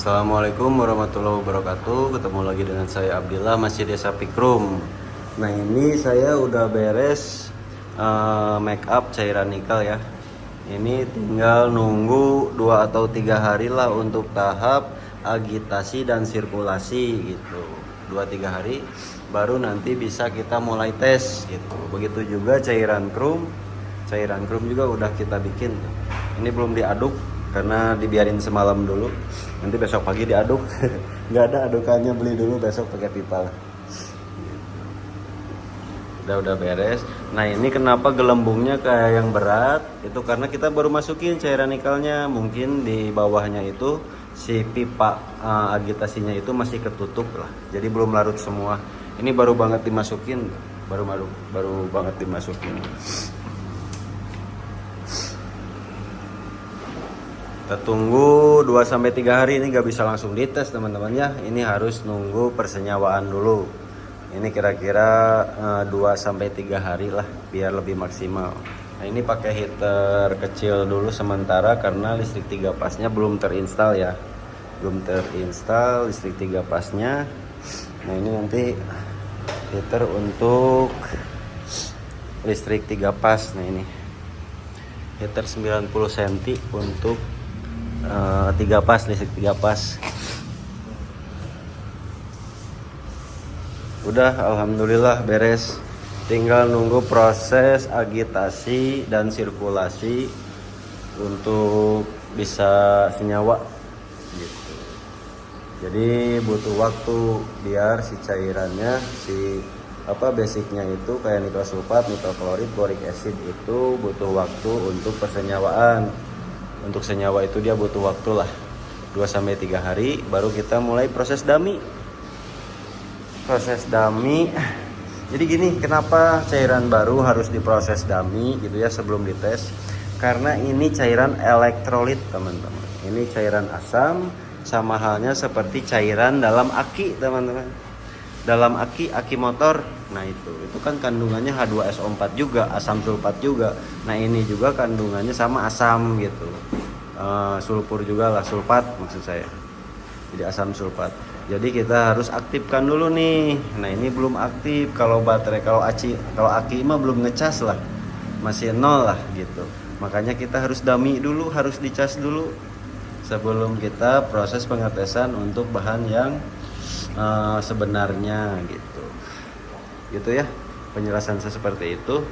Assalamualaikum warahmatullahi wabarakatuh. Ketemu lagi dengan saya Abdillah, masih Desa Pikrum. Nah, ini saya udah beres make up cairan nikel ya. Ini tinggal nunggu 2 atau 3 hari lah untuk tahap agitasi dan sirkulasi gitu. 2-3 hari baru nanti bisa kita mulai tes gitu. Begitu juga cairan krum. Cairan krum juga udah kita bikin. Ini belum diaduk karena dibiarin semalam dulu, nanti besok pagi diaduk. Nggak ada adukannya, beli dulu besok pakai pipa lah. Udah beres. Nah, ini kenapa gelembungnya kayak yang berat, itu karena kita baru masukin cairan nikelnya. Mungkin di bawahnya itu si pipa agitasinya itu masih ketutup lah, jadi belum larut semua. Ini baru banget dimasukin, baru banget dimasukin. Kita tunggu 2-3 hari. Ini gak bisa langsung dites teman-teman ya. Ini harus nunggu persenyawaan dulu. Ini kira-kira 2-3 hari lah biar lebih maksimal. Nah, ini pakai heater kecil dulu sementara karena listrik 3 pasnya belum terinstall ya. Belum terinstall listrik 3 pasnya. Nah, ini nanti heater untuk listrik 3 pas. Nah, ini heater 90 cm untuk 3 pas, listrik 3 pas. Udah, alhamdulillah beres. Tinggal nunggu proses agitasi dan sirkulasi untuk bisa senyawa gitu. Jadi butuh waktu biar si cairannya, si basicnya itu kayak nikel sulfat, nikel klorid, boric acid itu butuh waktu untuk persenyawaan. Untuk senyawa itu dia butuh waktu lah 2-3 hari baru kita mulai proses dummy. Proses dummy. Jadi gini, kenapa cairan baru harus diproses dummy gitu ya sebelum dites? Karena ini cairan elektrolit teman-teman. Ini cairan asam, sama halnya seperti cairan dalam aki teman-teman. Dalam aki motor. Nah, itu kan kandungannya H2SO4 juga, asam sulfat juga. Nah, ini juga kandungannya sama asam gitu. Sulfur juga lah, sulfat maksud saya. Jadi asam sulfat. Jadi kita harus aktifkan dulu nih. Nah, ini belum aktif. Kalau baterai, kalau aki mah belum ngecas lah. Masih nol lah gitu. Makanya kita harus dummy dulu, harus dicas dulu sebelum kita proses pengetesan untuk bahan yang sebenarnya gitu ya, penjelasan saya seperti itu.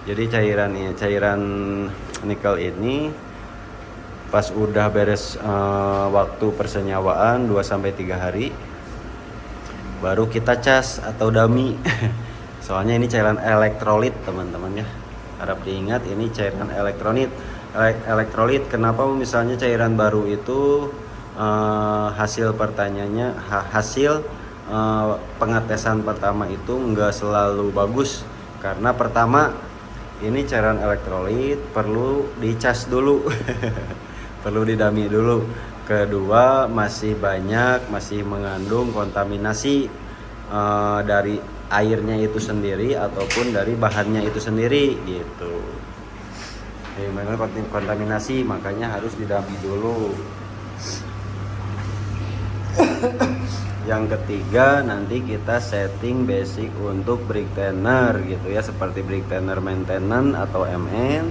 Jadi cairan nikel ini pas udah beres waktu persenyawaan 2-3 hari baru kita cas atau dummy. Soalnya ini cairan elektrolit teman-teman ya, harap diingat ini cairan elektrolit. Kenapa misalnya cairan baru itu hasil pengetesan pertama itu enggak selalu bagus, karena pertama ini cairan elektrolit perlu dicas dulu. Perlu didami dulu. Kedua, masih mengandung kontaminasi dari airnya itu sendiri ataupun dari bahannya itu sendiri gitu. Memang kontaminasi, makanya harus didami dulu. Yang ketiga, nanti kita setting basic untuk brake thinner gitu ya, seperti brake thinner maintenance atau MN,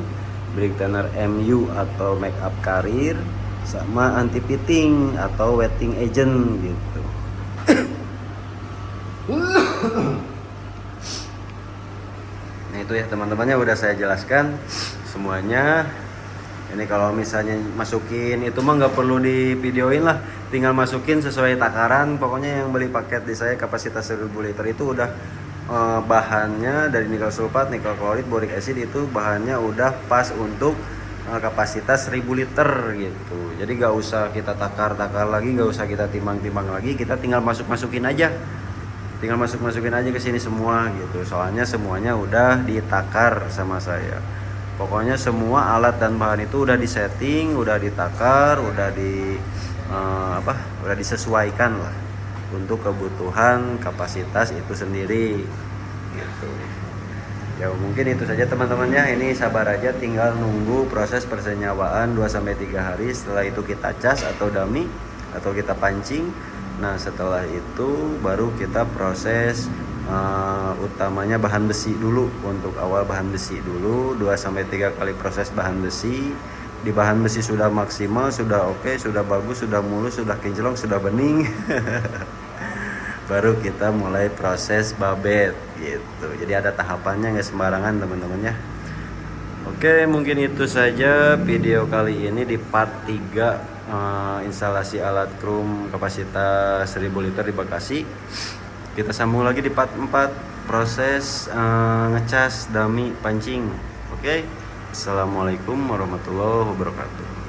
brake thinner MU atau makeup carrier, sama anti pitting atau wetting agent gitu. Nah, itu ya teman-temannya udah saya jelaskan semuanya. Ini kalau misalnya masukin itu mah nggak perlu di videoin lah, tinggal masukin sesuai takaran. Pokoknya yang beli paket di saya kapasitas 1000 liter itu udah bahannya dari nikel sulfat, nikel klorid, boric acid itu bahannya udah pas untuk kapasitas 1000 liter gitu. Jadi nggak usah kita takar lagi, nggak usah kita timbang lagi, kita tinggal masukin aja. Tinggal masukin aja ke sini semua gitu. Soalnya semuanya udah ditakar sama saya. Pokoknya semua alat dan bahan itu udah disetting, udah ditakar, udah disesuaikan lah untuk kebutuhan kapasitas itu sendiri gitu. Ya mungkin itu saja teman-temannya. Ini sabar aja, tinggal nunggu proses persenyawaan 2-3 hari. Setelah itu kita cas atau dummy. atau kita pancing. Nah setelah itu baru kita proses utamanya bahan besi dulu. Untuk awal bahan besi dulu 2-3 kali proses bahan besi. Di bahan besi sudah maksimal, sudah oke, sudah bagus, sudah mulus, sudah kinclong, sudah bening. Baru kita mulai proses babet gitu. Jadi ada tahapannya, nggak sembarangan teman-teman ya. Oke, mungkin itu saja video kali ini di part 3 instalasi alat krum kapasitas 1000 liter di Bekasi. Kita sambung lagi di part 4 proses ngecas dummy pancing. Oke. Assalamualaikum warahmatullahi wabarakatuh.